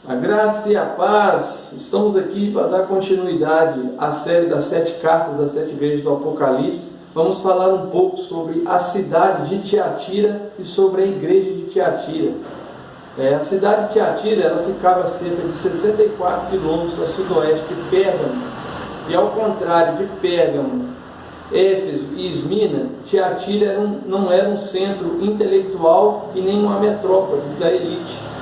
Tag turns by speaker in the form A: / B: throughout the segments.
A: A graça e a paz, estamos aqui para dar continuidade à série das 7 cartas das 7 igrejas do Apocalipse. Vamos falar um pouco sobre a cidade de Tiatira e sobre a igreja de Tiatira. A cidade de Tiatira, ela ficava a cerca de 64 quilômetros a sudoeste de Pérgamo. E ao contrário de Pérgamo, Éfeso e Esmina, Tiatira não era um centro intelectual e nem uma metrópole da elite.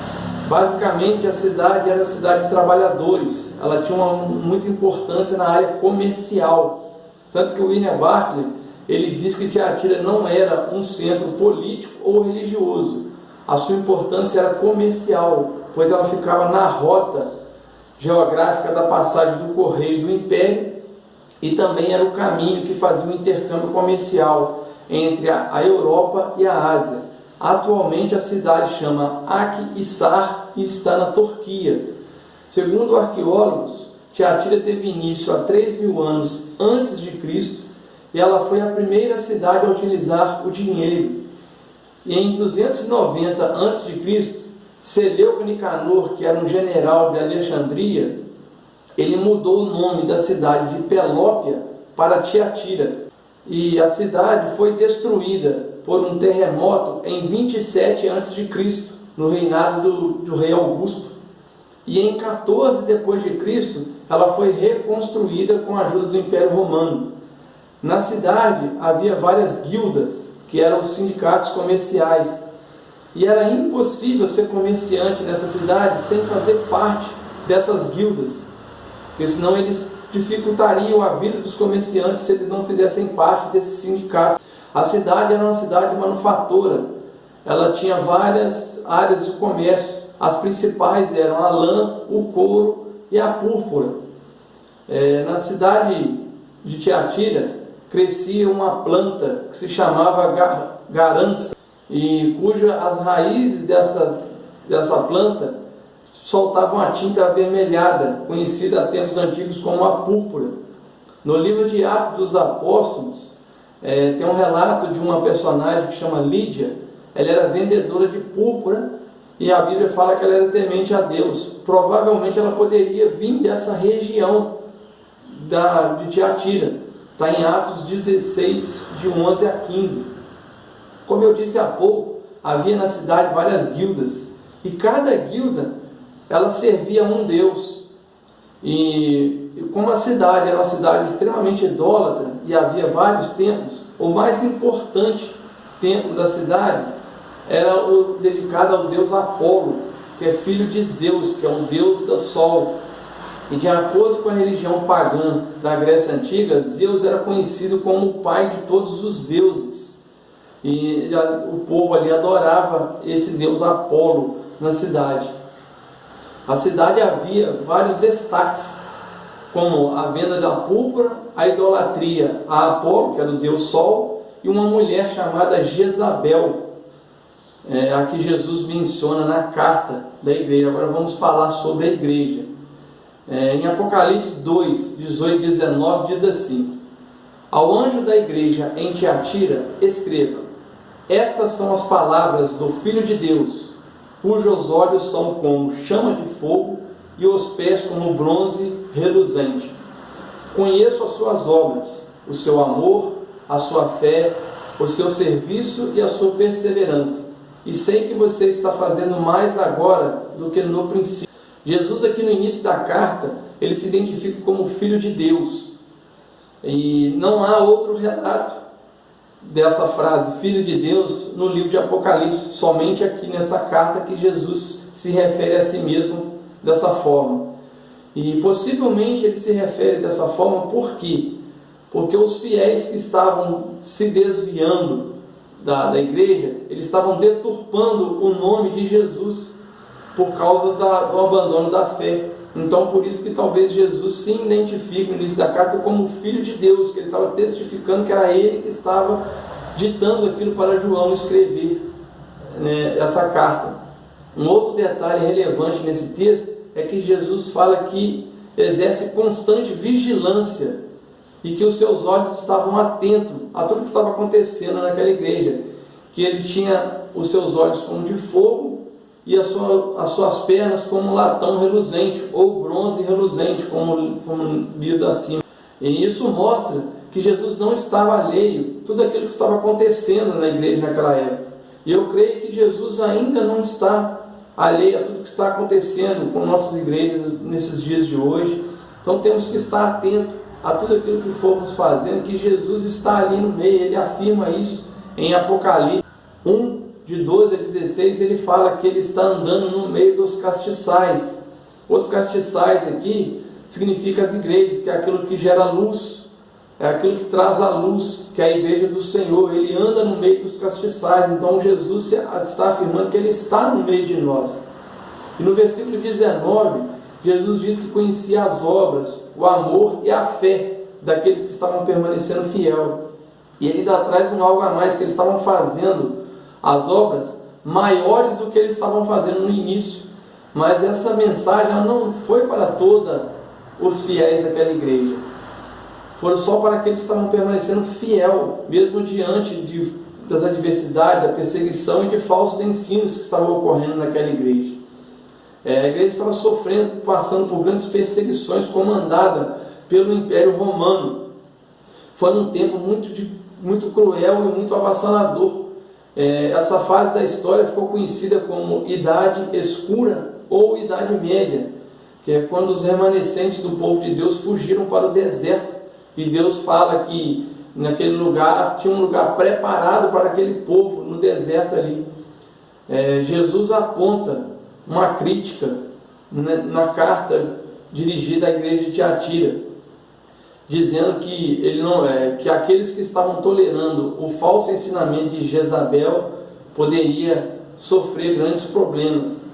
A: Basicamente, a cidade era a cidade de trabalhadores. Ela tinha muita importância na área comercial. Tanto que o William Barclay, ele diz que Tiatira não era um centro político ou religioso. A sua importância era comercial, pois ela ficava na rota geográfica da passagem do correio do Império e também era o caminho que fazia o intercâmbio comercial entre a Europa e a Ásia. Atualmente a cidade chama Akhisar e está na Turquia. Segundo arqueólogos, Tiatira teve início há 3.000 anos antes de Cristo e ela foi a primeira cidade a utilizar o dinheiro. E em 290 a.C., Seleuco Nicanor, que era um general de Alexandria, ele mudou o nome da cidade de Pelópia para Tiatira. E a cidade foi destruída por um terremoto em 27 a.C., no reinado do rei Augusto. E em 14 depois de Cristo, ela foi reconstruída com a ajuda do Império Romano. Na cidade havia várias guildas, que eram os sindicatos comerciais. E era impossível ser comerciante nessa cidade sem fazer parte dessas guildas, porque senão eles dificultariam a vida dos comerciantes se eles não fizessem parte desses sindicatos. A cidade era uma cidade manufatura, ela tinha várias áreas de comércio. As principais eram a lã, o couro e a púrpura. Na cidade de Tiatira crescia uma planta que se chamava garança, e as raízes dessa planta soltavam a tinta avermelhada, conhecida a tempos antigos como a púrpura. No livro de Atos dos Apóstolos, tem um relato de uma personagem que chama Lídia. Ela era vendedora de púrpura e a Bíblia fala que ela era temente a Deus. Provavelmente ela poderia vir dessa região de Tiatira. Está em Atos 16, de 11 a 15. Como eu disse há pouco, havia na cidade várias guildas. E cada guilda, ela servia a um deus. E como a cidade era uma cidade extremamente idólatra e havia vários templos, o mais importante templo da cidade era o dedicado ao deus Apolo, que é filho de Zeus, que é o deus do sol. E de acordo com a religião pagã da Grécia Antiga, Zeus era conhecido como o pai de todos os deuses. E o povo ali adorava esse deus Apolo na cidade. A cidade havia vários destaques, como a venda da púrpura, a idolatria a Apolo, que era o deus Sol, e uma mulher chamada Jezabel, a que Jesus menciona na carta da igreja. Agora vamos falar sobre a igreja. Em Apocalipse 2, 18 e 19 diz assim: ao anjo da igreja em Tiatira escreva: estas são as palavras do Filho de Deus, cujos olhos são como chama de fogo e os pés como bronze reluzente. Conheço as suas obras, o seu amor, a sua fé, o seu serviço e a sua perseverança, e sei que você está fazendo mais agora do que no princípio. Jesus, aqui no início da carta, ele se identifica como Filho de Deus. E não há outro relato dessa frase, Filho de Deus, no livro de Apocalipse, somente aqui nesta carta que Jesus se refere a si mesmo dessa forma. E possivelmente ele se refere dessa forma por quê? Porque os fiéis que estavam se desviando da igreja, eles estavam deturpando o nome de Jesus por causa do abandono da fé. Então por isso que talvez Jesus se identifique no início da carta como Filho de Deus, que ele estava testificando que era ele que estava ditando aquilo para João escrever essa carta. Um outro detalhe relevante nesse texto é que Jesus fala que exerce constante vigilância e que os seus olhos estavam atentos a tudo que estava acontecendo naquela igreja, que ele tinha os seus olhos como de fogo e as suas pernas como latão reluzente, ou bronze reluzente, como lido acima. E isso mostra que Jesus não estava alheio a tudo aquilo que estava acontecendo na igreja naquela época. E eu creio que Jesus ainda não está alheio a tudo que está acontecendo com nossas igrejas nesses dias de hoje. Então temos que estar atentos a tudo aquilo que formos fazendo, que Jesus está ali no meio. Ele afirma isso em Apocalipse 1, de 12 a 16, ele fala que ele está andando no meio dos castiçais. Os castiçais aqui significa as igrejas, que é aquilo que gera luz, é aquilo que traz a luz, que é a igreja do Senhor. Ele anda no meio dos castiçais. Então Jesus está afirmando que ele está no meio de nós. E no versículo 19, Jesus diz que conhecia as obras, o amor e a fé daqueles que estavam permanecendo fiel. E ele ainda traz algo a mais, que eles estavam fazendo as obras maiores do que eles estavam fazendo no início. Mas essa mensagem ela não foi para todos os fiéis daquela igreja. Foram só para aqueles que estavam permanecendo fiel, mesmo diante das adversidades, da perseguição e de falsos ensinos que estavam ocorrendo naquela igreja. A igreja estava sofrendo, passando por grandes perseguições comandada pelo Império Romano. Foi um tempo muito cruel e muito avassalador. Essa fase da história ficou conhecida como Idade Escura ou Idade Média, que é quando os remanescentes do povo de Deus fugiram para o deserto. E Deus fala que naquele lugar tinha um lugar preparado para aquele povo no deserto ali. Jesus aponta uma crítica na carta dirigida à igreja de Tiatira, dizendo que aqueles que estavam tolerando o falso ensinamento de Jezabel poderia sofrer grandes problemas.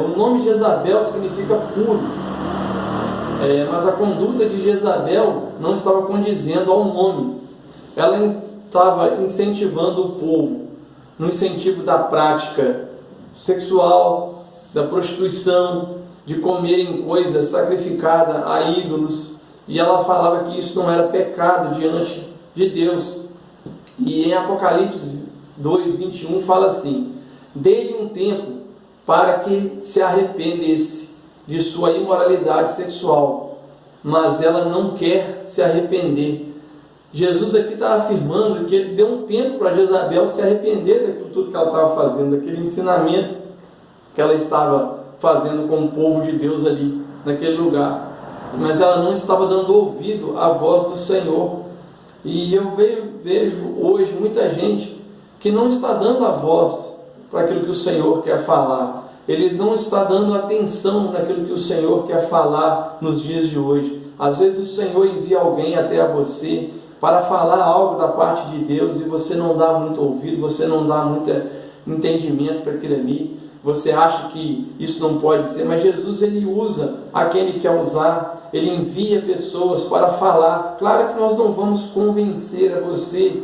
A: O nome Jezabel significa puro, mas a conduta de Jezabel não estava condizendo ao nome. Ela estava incentivando o povo no incentivo da prática sexual, da prostituição, de comerem coisas sacrificadas a ídolos. E ela falava que isso não era pecado diante de Deus. E em Apocalipse 2, 21 fala assim: dê-lhe um tempo para que se arrependesse de sua imoralidade sexual, mas ela não quer se arrepender. Jesus aqui está afirmando que ele deu um tempo para Jezabel se arrepender daquilo tudo que ela estava fazendo, daquele ensinamento que ela estava fazendo com o povo de Deus ali, naquele lugar. Mas ela não estava dando ouvido à voz do Senhor. E eu vejo hoje muita gente que não está dando a voz para aquilo que o Senhor quer falar. Ele não está dando atenção naquilo que o Senhor quer falar nos dias de hoje. Às vezes o Senhor envia alguém até a você para falar algo da parte de Deus e você não dá muito ouvido, você não dá muito entendimento para aquilo ali. Você acha que isso não pode ser, mas Jesus ele usa a quem ele quer usar. Ele envia pessoas para falar. Claro que nós não vamos convencer a você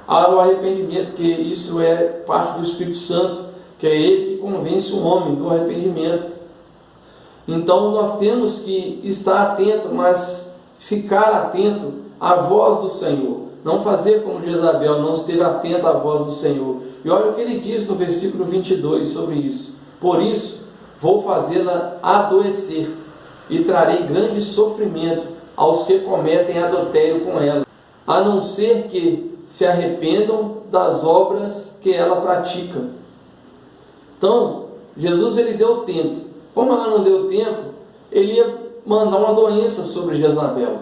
A: ao arrependimento, que isso é parte do Espírito Santo, que é ele que convence o homem do arrependimento. Então nós temos que estar atento, mas ficar atento à voz do Senhor. Não fazer como Jezabel, não esteve atento à voz do Senhor. E olha o que ele diz no versículo 22 sobre isso: por isso vou fazê-la adoecer e trarei grande sofrimento aos que cometem adultério com ela, a não ser que se arrependam das obras que ela pratica. Então, Jesus ele deu tempo. Como ela não deu tempo, ele ia mandar uma doença sobre Jezabel.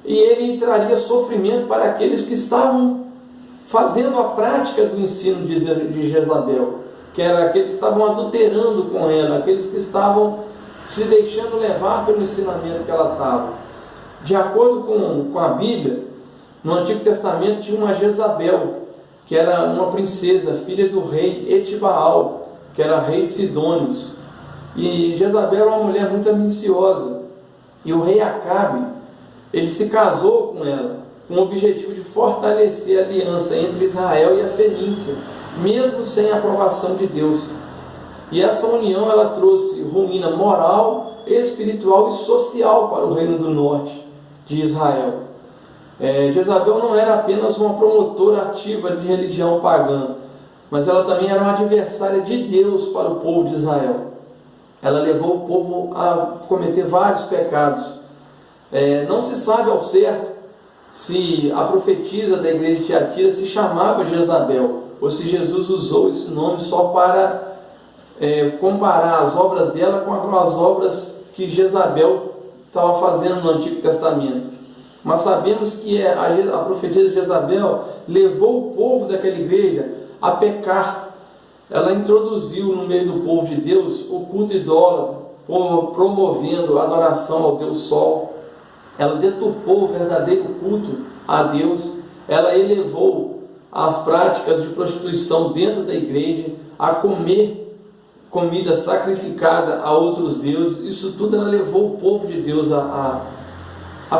A: E ele traria sofrimento para aqueles que estavam fazendo a prática do ensino de Jezabel, que era aqueles que estavam adulterando com ela, aqueles que estavam se deixando levar pelo ensinamento que ela estava. De acordo com a Bíblia, no Antigo Testamento tinha uma Jezabel, que era uma princesa, filha do rei Etibaal, que era rei de Sidônios. E Jezabel era uma mulher muito ambiciosa. E o rei Acabe, ele se casou com ela, com o objetivo de fortalecer a aliança entre Israel e a Fenícia, mesmo sem a aprovação de Deus. E essa união ela trouxe ruína moral, espiritual e social para o reino do norte de Israel. Jezabel não era apenas uma promotora ativa de religião pagã, mas ela também era uma adversária de Deus para o povo de Israel. Ela levou o povo a cometer vários pecados. Não se sabe ao certo se a profetisa da igreja de Tiatira se chamava Jezabel, ou se Jesus usou esse nome só para comparar as obras dela com as obras que Jezabel estava fazendo no Antigo Testamento. Mas sabemos que a profetisa de Jezabel levou o povo daquela igreja a pecar. Ela introduziu no meio do povo de Deus o culto idólatra, promovendo a adoração ao Deus Sol. Ela deturpou o verdadeiro culto a Deus. Ela elevou as práticas de prostituição dentro da igreja, a comer comida sacrificada a outros deuses. Isso tudo ela levou o povo de Deus a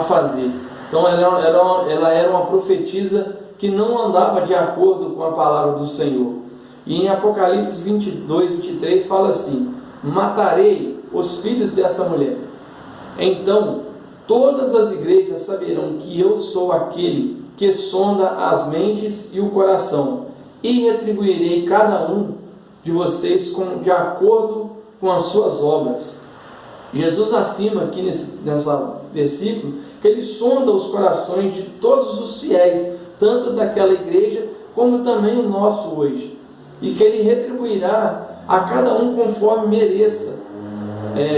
A: fazer. Então ela era uma profetisa que não andava de acordo com a palavra do Senhor. E em Apocalipse 22, 23 fala assim: matarei os filhos dessa mulher. Então todas as igrejas saberão que eu sou aquele que sonda as mentes e o coração, e retribuirei cada um de vocês de acordo com as suas obras. Jesus afirma aqui nesse versículo que ele sonda os corações de todos os fiéis, tanto daquela igreja como também o nosso hoje, e que ele retribuirá a cada um conforme mereça.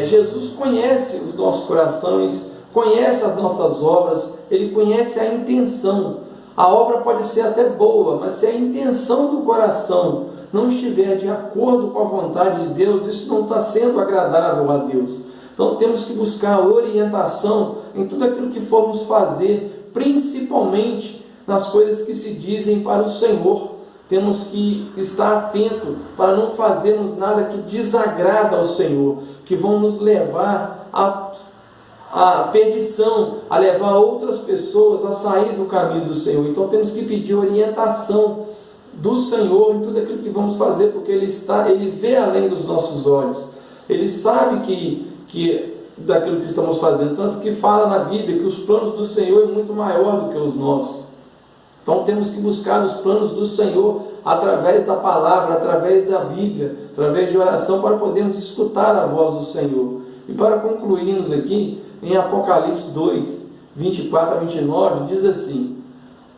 A: Jesus conhece os nossos corações, conhece as nossas obras, ele conhece a intenção. A obra pode ser até boa, mas se a intenção do coração não estiver de acordo com a vontade de Deus, isso não está sendo agradável a Deus. Então temos que buscar orientação em tudo aquilo que formos fazer, principalmente nas coisas que se dizem para o Senhor. Temos que estar atento para não fazermos nada que desagrada ao Senhor, que vão nos levar a perdição, a levar outras pessoas a sair do caminho do Senhor. Então temos que pedir orientação do Senhor em tudo aquilo que vamos fazer, porque Ele vê além dos nossos olhos. Ele sabe que daquilo que estamos fazendo, tanto que fala na Bíblia que os planos do Senhor é muito maior do que os nossos. Então temos que buscar os planos do Senhor através da palavra, através da Bíblia, através de oração, para podermos escutar a voz do Senhor. E para concluirmos aqui, em Apocalipse 2, 24 a 29, diz assim: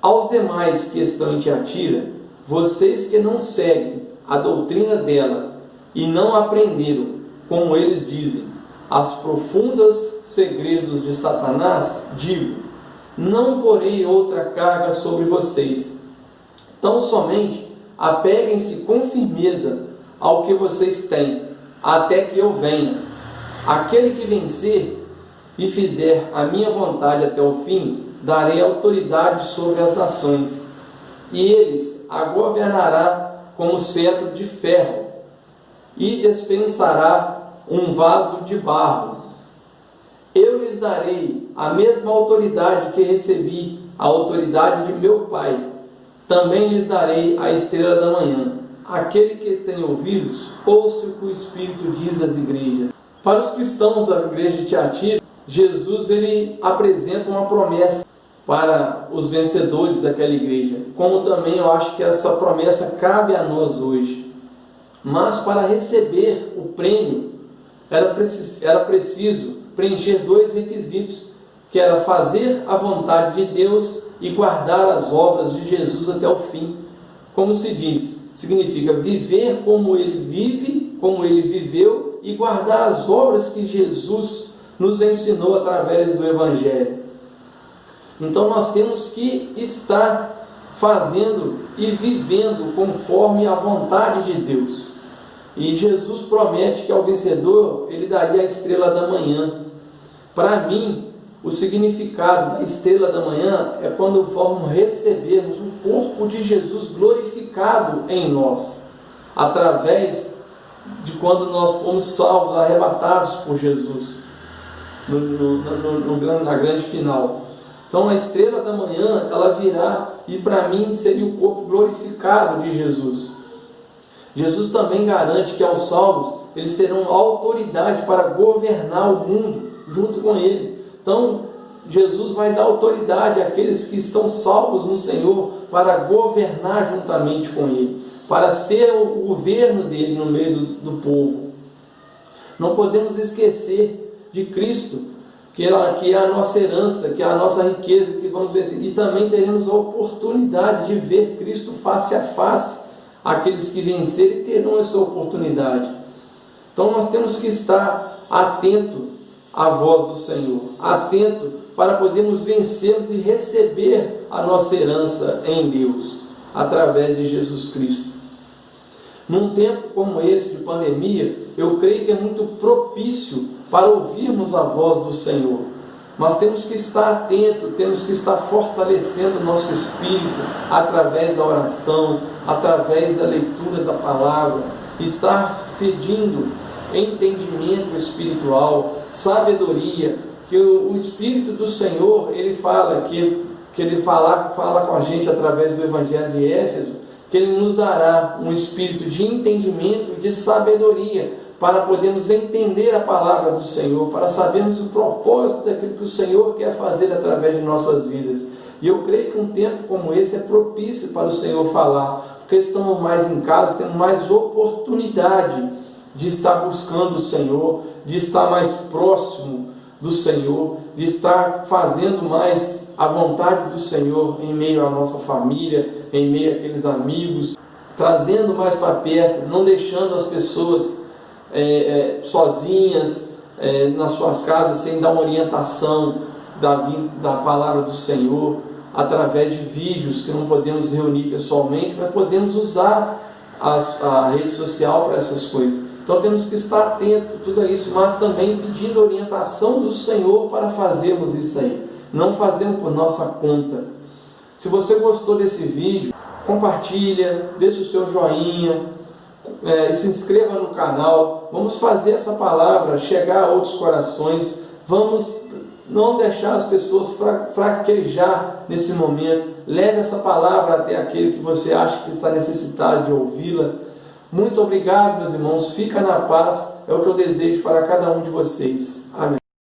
A: aos demais que estão em Tiatira, vocês que não seguem a doutrina dela e não aprenderam, como eles dizem, as profundos segredos de Satanás, digo: não porei outra carga sobre vocês. Tão somente apeguem-se com firmeza ao que vocês têm, até que eu venha. Aquele que vencer e fizer a minha vontade até o fim, darei autoridade sobre as nações, e eles a governará como cetro de ferro, e dispensará um vaso de barro. Eu lhes darei a mesma autoridade que recebi, a autoridade de meu Pai. Também lhes darei a estrela da manhã. Aquele que tem ouvidos, ouça o que o Espírito diz às igrejas. Para os cristãos da igreja de Tiatira, Jesus ele apresenta uma promessa para os vencedores daquela igreja, como também eu acho que essa promessa cabe a nós hoje. Mas para receber o prêmio era preciso preencher dois requisitos, que era fazer a vontade de Deus e guardar as obras de Jesus até o fim. Como se diz, significa viver como ele vive, como ele viveu, e guardar as obras que Jesus nos ensinou através do Evangelho. Então nós temos que estar fazendo e vivendo conforme a vontade de Deus. E Jesus promete que ao vencedor ele daria a estrela da manhã. Para mim, o significado da estrela da manhã é quando vamos recebermos o corpo de Jesus glorificado em nós, através de quando nós fomos salvos, arrebatados por Jesus na grande final. Então a estrela da manhã ela virá, e para mim seria o corpo glorificado de Jesus. Jesus também garante que aos salvos eles terão autoridade para governar o mundo junto com ele. Então Jesus vai dar autoridade àqueles que estão salvos no Senhor para governar juntamente com ele. para ser o governo dele no meio do povo. Não podemos esquecer de Cristo, que é a nossa herança, que é a nossa riqueza, que vamos ver. E também teremos a oportunidade de ver Cristo face a face. Aqueles que vencerem terão essa oportunidade. Então nós temos que estar atento à voz do Senhor, atento para podermos vencermos e receber a nossa herança em Deus, através de Jesus Cristo. Num tempo como esse de pandemia, eu creio que é muito propício para ouvirmos a voz do Senhor. Mas temos que estar atentos, temos que estar fortalecendo o nosso espírito através da oração, através da leitura da palavra, estar pedindo entendimento espiritual, sabedoria, que o Espírito do Senhor, ele fala, que ele fala com a gente através do Evangelho de Éfeso, que ele nos dará um espírito de entendimento e de sabedoria, para podermos entender a palavra do Senhor, para sabermos o propósito daquilo que o Senhor quer fazer através de nossas vidas. E eu creio que um tempo como esse é propício para o Senhor falar, porque estamos mais em casa, temos mais oportunidade de estar buscando o Senhor, de estar mais próximo do Senhor, de estar fazendo mais a vontade do Senhor em meio à nossa família, em meio àqueles amigos, trazendo mais para perto, não deixando as pessoas sozinhas nas suas casas, sem dar uma orientação da palavra do Senhor, através de vídeos que não podemos reunir pessoalmente, mas podemos usar a rede social para essas coisas. Então temos que estar atentos a tudo isso, mas também pedindo a orientação do Senhor para fazermos isso aí. Não fazemos por nossa conta. Se você gostou desse vídeo, compartilha, deixa o seu joinha, se inscreva no canal. Vamos fazer essa palavra chegar a outros corações. Vamos não deixar as pessoas fraquejar nesse momento. Leve essa palavra até aquele que você acha que está necessitado de ouvi-la. Muito obrigado, meus irmãos. Fica na paz. É o que eu desejo para cada um de vocês. Amém.